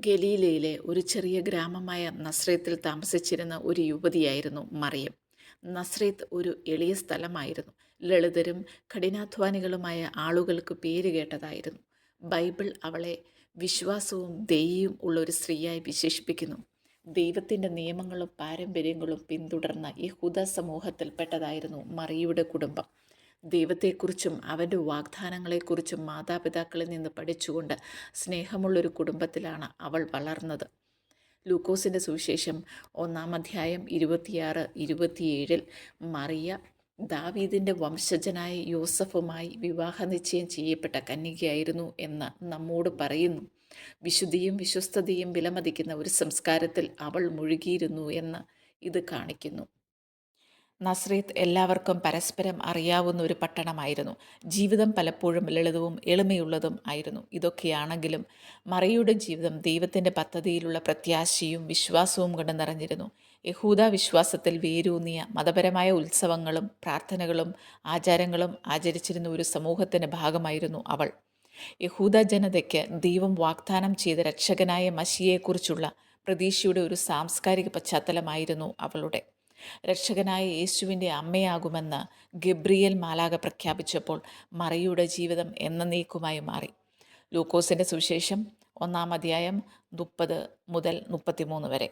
ഗലീലയിലെ ഒരു ചെറിയ ഗ്രാമമായ നസ്രേത്തിൽ താമസിച്ചിരുന്ന ഒരു യുവതിയായിരുന്നു മറിയം. നസ്രേത്ത് ഒരു എളിയ സ്ഥലമായിരുന്നു. ലളിതരും കഠിനാധ്വാനികളുമായ ആളുകൾക്ക് പേരുകേട്ടതായിരുന്നു. ബൈബിൾ അവളെ വിശ്വാസവും ദയയും ഉള്ള ഒരു സ്ത്രീയായി വിശേഷിപ്പിക്കുന്നു. ദൈവത്തിൻ്റെ നിയമങ്ങളും പാരമ്പര്യങ്ങളും പിന്തുടർന്ന യഹൂദ സമൂഹത്തിൽപ്പെട്ടതായിരുന്നു മറിയയുടെ കുടുംബം. ദൈവത്തെക്കുറിച്ചും അവൻ്റെ വാഗ്ദാനങ്ങളെക്കുറിച്ചും മാതാപിതാക്കളിൽ നിന്ന് പഠിച്ചുകൊണ്ട് സ്നേഹമുള്ളൊരു കുടുംബത്തിലാണ് അവൾ വളർന്നത്. ലൂക്കോസിൻ്റെ സുവിശേഷം 1-ാം അധ്യായം 26-27 മറിയ ദാവീദിൻ്റെ വംശജനായ യോസഫുമായി വിവാഹനിശ്ചയം ചെയ്യപ്പെട്ട കന്യകയായിരുന്നു എന്ന് നമ്മോട് പറയുന്നു. വിശുദ്ധിയും വിശ്വസ്തതയും വിലമതിക്കുന്ന ഒരു സംസ്കാരത്തിൽ അവൾ മുഴുകിയിരുന്നു എന്ന് ഇത് കാണിക്കുന്നു. നസ്രേത്ത് എല്ലാവർക്കും പരസ്പരം അറിയാവുന്ന ഒരു പട്ടണമായിരുന്നു. ജീവിതം പലപ്പോഴും ലളിതവും എളിമയുള്ളതും ആയിരുന്നു. ഇതൊക്കെയാണെങ്കിലും മറിയയുടെ ജീവിതം ദൈവത്തിൻ്റെ പദ്ധതിയിലുള്ള പ്രത്യാശയും വിശ്വാസവും കൊണ്ട് നിറഞ്ഞിരുന്നു. യഹൂദ വിശ്വാസത്തിൽ വേരൂന്നിയ മതപരമായ ഉത്സവങ്ങളും പ്രാർത്ഥനകളും ആചാരങ്ങളും ആചരിച്ചിരുന്ന ഒരു സമൂഹത്തിൻ്റെ ഭാഗമായിരുന്നു അവൾ. യഹൂദ ജനതയ്ക്ക് ദൈവം വാഗ്ദാനം ചെയ്ത രക്ഷകനായ മശിയെക്കുറിച്ചുള്ള പ്രതീക്ഷയുടെ ഒരു സാംസ്കാരിക പശ്ചാത്തലമായിരുന്നു അവളുടെ. രക്ഷകനായ യേശുവിൻ്റെ അമ്മയാകുമെന്ന് ഗബ്രിയേൽ മാലാഖ പ്രഖ്യാപിച്ചപ്പോൾ മറിയയുടെ ജീവിതം എന്നേക്കുമായി മാറി. ലൂക്കോസിൻ്റെ സുവിശേഷം 1-ാം അധ്യായം 30-33 വരെ.